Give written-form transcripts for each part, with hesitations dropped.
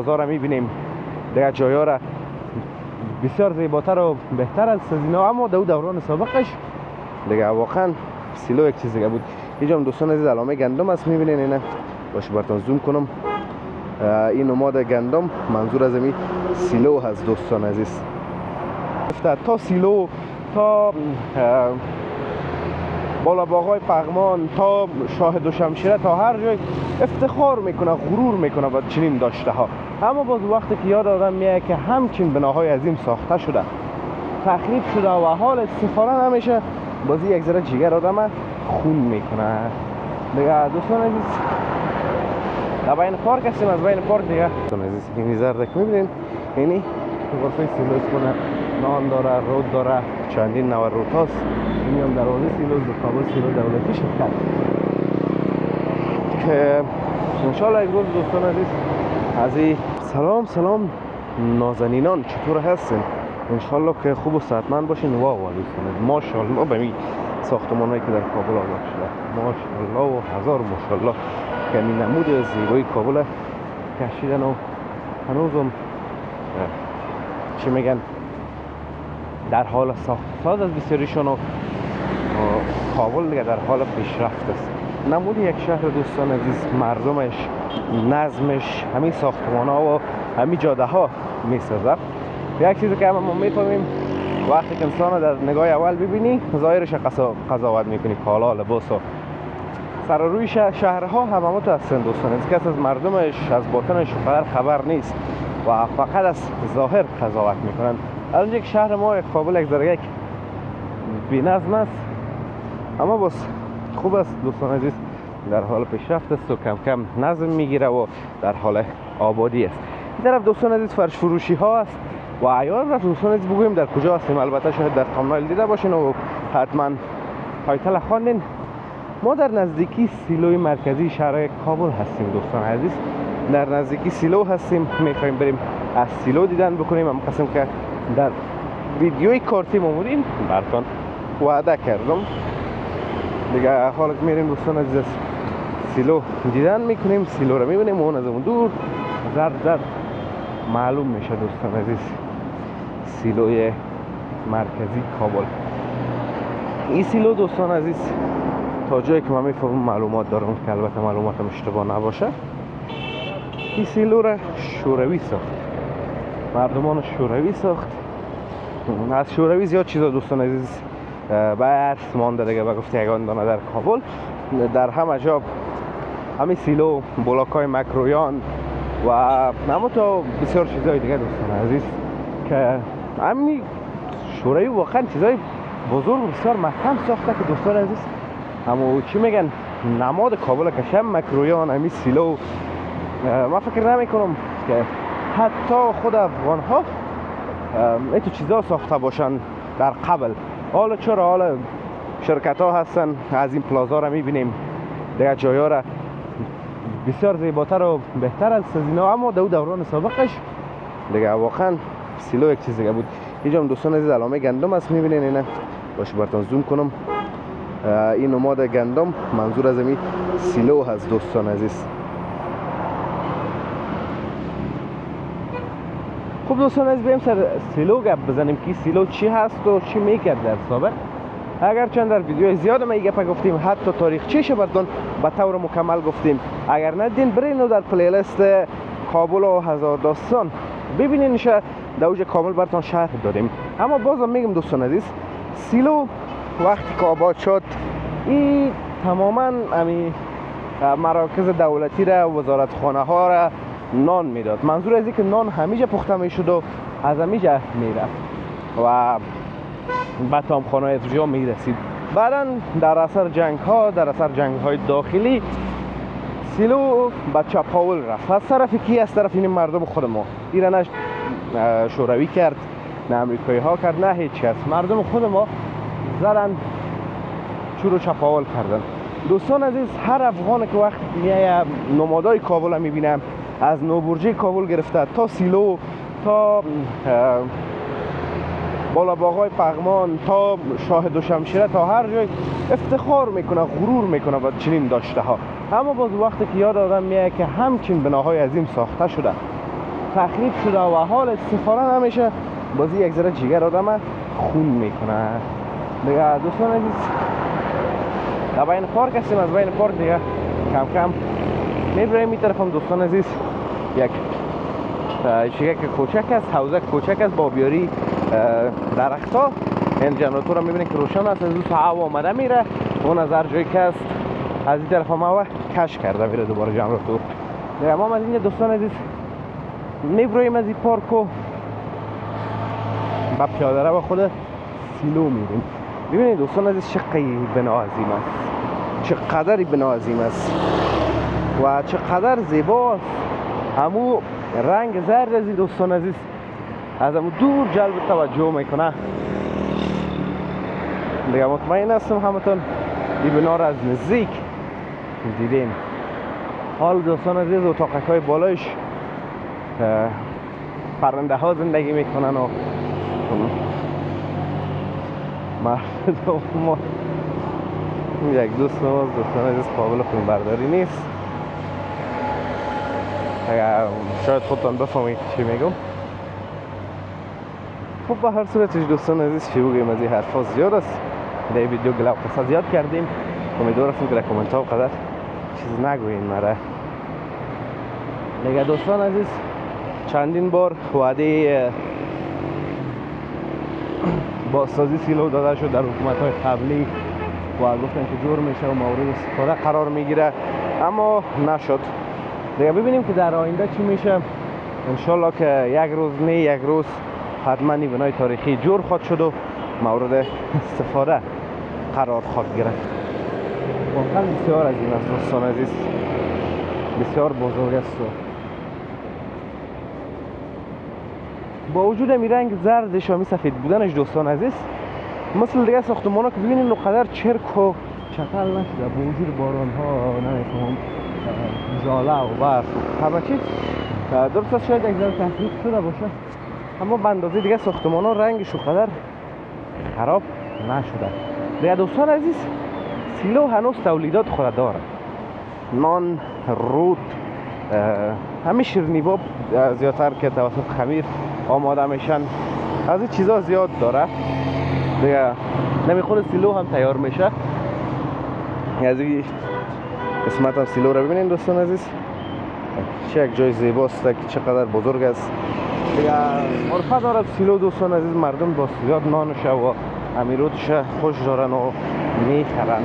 پلازا را میبینیم، دیگه جایا را بسیار زیباتر و بهتر از اینا، اما در دوران سابقش دیگه واقعا سیلو یک چیز دیگه بود. اینجا هم دوستان عزیز علامه گندم است، میبینین اینه، باشه براتون زوم کنم. این نماد گندم منظور از این سیلو هست دوستان عزیز. تا سیلو تا بالا باغای پغمان تا شاه دوشمشیره تا هر جای افتخار میکنه، غرور میکنه با چنین داشته ها. اما باز وقتی که یاد آدم میاد که همچین بناهای عظیم ساخته شده، تخریب شده و حال استفاده نمیشه، باز یک ذره جگر آدم خون میکنه دیگه. دوستان عزیز در بین پارک هستیم، از بین پارک دیگه دوستان عزیز این زرد که میبینین اینی غرفه سیلوز کنه، نان داره، رود داره، چندین نوع رود هست. این هم دروازه سیلوز کابل سیلو دولتی شرکت که انشالله یک روز دوستان عزیز از این سلام نازنینان چطور هستین؟ انشالله که خوب و صحتمند باشین. واو دوستان ماشاءالله به این ساختمانایی که در کابل آباد شده، ماشاءالله و هزار ماشاءالله که این نمود زیبایی کابل کشیدن و هنوزم چی میگن در حال ساز از بسیاریشون و کابل دیگه در حال پیشرفت است. نمود یک شهر دوستان عزیز، مردمش، نظمش، همین ساختمان ها و همین جاده ها میسازد. یک چیزی که ما میفهمیم وقتی که انسان در نگاه اول ببینی ظاهرش قضاوت میکنی، کالا، لباس و سر روی شهرها همه هستن دوستان عزیز. کس از مردمش از باطنش خبر نیست و فقط از ظاهر قضاوت میکنن. الان یک شهر ما یک کابل یک ذره یک بی‌نظم است، اما بس خوب است دوستان عزیز، در حال پیشرفت است و کم کم نظم میگیره و در حال آبادی است. این طرف دوستان عزیز فرش فروشی ها است و عیار را دوستان عزیز بگویم در کجا هستیم. البته شاید در تامنایل دیده باشین و حتما تایتل خواندین. ما در نزدیکی سیلوی مرکزی شهر کابل هستیم دوستان عزیز، در نزدیکی سیلو هستیم. میخوایم بریم از سیلو دیدن بکنیم. هم قسم که در ویدیوی کارتی مامورین براتون وعده کردم دیگه. حالا میریم دوستان عزیز سیلو دیدن میکنیم، سیلو رو میبینیم، اون از اون دور زرد معلوم میشه دوستان عزیز سیلوی مرکزی کابل. این سیلو دوستان عزیز تا جایی که من میفهمم معلومات دارم که البته معلوماتم اشتباه نباشه، این سیلو را شوروی ساخت، مردمان شوروی ساخت. از شوروی زیاد چیزا دوستان عزیز به عرص مانده دیگه، به گفته یگان دانه در کابل در همه جا همین سیلو، بلاک‌های مکرویان و همه تا بسیار چیزای دیگه دوستان عزیز که همین شوروی واقعا چیزای بزرگ بسیار محکم ساخته که دوستان عزیز همو چی میگن نماد کابل کشم مکرویان همین سیلو. من فکر نمی کنم که حتی خود افغان ها ایتو چیزا ساخته باشن در قبل. حالا چرا حالا شرکت ها هستن، از این پلازا را میبینیم، دیگه جایا را بسیار زیباتر و بهتر از اینا، اما در دوران سابقش دیگه واقعا سیلو یک چیز دیگه بود. اینجا هم دوستان عزیز علامه گندم است، میبینین اینه، باشه براتون زوم کنم. این نماد گندم منظور از این سیلو هست دوستان عزیز. خب دوستان عزیز بریم سر سیلو گپ بزنیم که سیلو چی هست و چی میکرد در سابق. اگر چند در ویدیو زیاد ما گپ گفتیم، حتی تاریخچه‌اش براتون به طور مکمل گفتیم. اگر ندین برین در پلیلیست کابل و هزار داستان ببینین، در اوج کامل براتون شرح دادیم. اما بازم میگم دوستان عزیز سیلو وقتی که آباد شد این تماما امی مراکز دولتی را، وزارت خانه ها را نان میداد. منظور از این که نان همیشه پخته میشد و از همیشه میرفت و به تامخانه ارجاع میرسید. بعدا در اثر جنگ های داخلی سیلو به چپاول رفت. از طرف کی؟ از طرف این مردم خود ما. ایران نه شوروی کرد، نه امریکایی ها کرد، نه هیچ کس. مردم خود ما زدن چورو چپاول کردن. دوستان عزیز هر افغان که وقت میای نمادای کابل میبینم، از نوبرجه کابل گرفته تا سیلو تا بالا باغای پغمان تا شاه دوشمشیره تا هر جای افتخار میکنه، غرور میکنه با چنین داشته ها. اما باز وقتی که یاد آدم میاد که همچین بناهای عظیم ساخته شده، تخریب شده و حال استفاده نمیشه، بازی یک ذره جگر آدم خون میکنه دیگه. دوستان عزیز در بین پارک هستیم، از بین پارک دیگه کم کم میبریم این طرف هم. دوستان عزیز یک شیک کوچک است، حوزه کوچک است با بیاری درخت ها. این جنراتور هم میبینید که روشن است، از اون هوا آمده میره، اون از هر جایی که است از این طرف هم هوا کش کرده میره دوباره جنراتور. ما از اینجا دوستان عزیز میبریم از این پارک و با پیاده رو خود سیلو میریم. ببینید دوستان عزیز چقدر بنا عظیم است، چقدر بنا عظیم است و چقدر زیباست. همو رنگ زرد از دوستان عزیز از همو دور جلب توجه میکنه دیگه. مطمئن هستم همتون این بنا را از نزدیک دیدین. حال دوستان عزیز اتاقک های بالایش پرنده ها زندگی میکنن و مردم ما یک دوست نواز دوستان عزیز قابل فیلم برداری نیست. شاید خودتان بفهمید چی میگم. خب به هر صورتش دوستان عزیز چی بگیم، از این حرفا زیاد است. در این ویدیو گلو قصه زیاد کردیم، امیدوار هستم که در کومنت ها قدر چیز نگوین مرا دیگه. دوستان عزیز چندین بار وعده بازسازی سیلو داده شد در حکومت های قبلی و گفتن که جور میشه و مورد استفاده قرار میگیره، اما نشد دیگه. ببینیم که در آینده چی میشه. انشالله که یک روز نه یک روز حتما این بنای تاریخی جور خواهد شد و مورد استفاده قرار خواهد گرفت. واقعا بسیار عظیم است دوستان عزیز، بسیار بزرگ است. با وجود این رنگ زردش و سفید بودنش دوستان عزیز، مثل دیگه ساختمان ها که ببینید اونقدر چرک و چتل نشده با وجود باران ها، نمیفهم ژاله و برف و همه چیز. درست است شاید یک ذره تخریب شده باشه، اما به اندازه دیگه ساختمان ها رنگش اونقدر خراب نشده دیگه. دوستان عزیز سیلو هنوز تولیدات خود داره، نان، رود، همه شیرینی‌ها زیادتر که توسط خمیر آماده میشن، از این چیزا زیاد داره دیگه. نمی خود سیلو هم تیار میشه. از این قسمت هم سیلو رو ببینید دوستان عزیز، چه یک جای زیباست، چقدر بزرگ است دیگه. عرفه دارد سیلو دوستان عزیز، مردم با زیاد نانش و امیرودش خوش دارن و میخرن.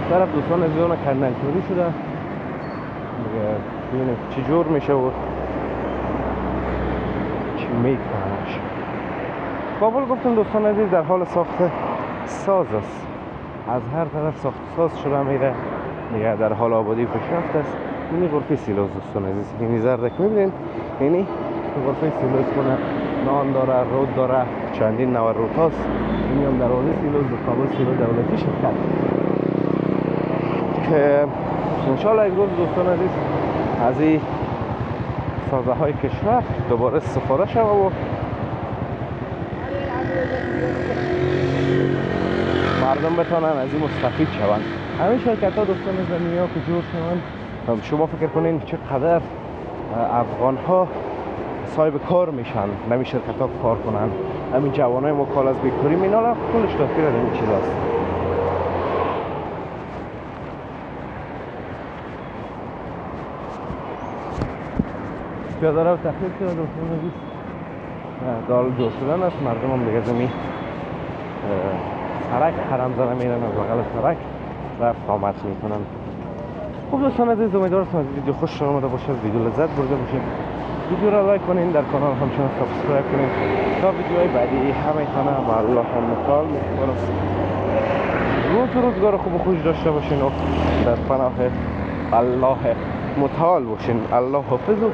طرف دوستان عزیز اون کندنکاری شده دیگه، ببینید چی جور میشه و چی میکننش. کابل گفتم دوستان عزیز در حال ساخت ساز است، از هر طرف ساخت ساز شده میره دیگه، در حال آبادی پیشرفت است. اینی غرفه سیلوز دوستان عزیز، اینی زردک میبینین، اینی غرفه سیلوز کنه، نان داره، رود داره، چندین نوع رود هاست. اینی هم دروازه سیلوز در کابل سیلو دولتی شرکت که انشالله یک روز دوستان عزیز از این سازه های کشور دوباره استفاده شود و مردم بتانن از این مستفید شوند. همین شرکت ها دوستان زمینی ها که جور شوند، شما فکر کنین چقدر افغان ها صاحب کار میشن نمی شرکت ها کار کنن. همین جوان های مکال از بیکاری مینال کلش تاثیر از این چیز هست. پیاده رو تخریب شده دوستان عزیز، دال جور شدن است. مردم هم دیگه زمین سرک حرم زنه میرن، از بغل سرک رفت آمد میکنن. خب دوستان عزیز امیدوارم از ویدیو خوش آمده باشه، از ویدیو لذت برده باشین. ویدیو را لایک کنین، در کانال همچنان سابسکرایب کنین تا ویدیوهای بعدی همه خانه با الله متعال میسپارم. روزگار خوب و خوش داشته باشین و در پناه الله متعال باشین. الله حافظ و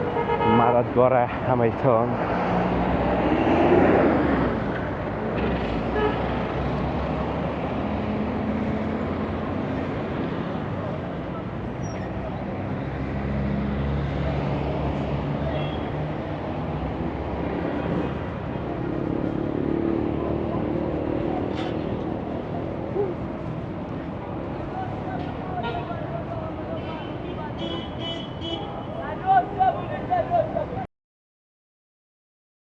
مددگار همه تان.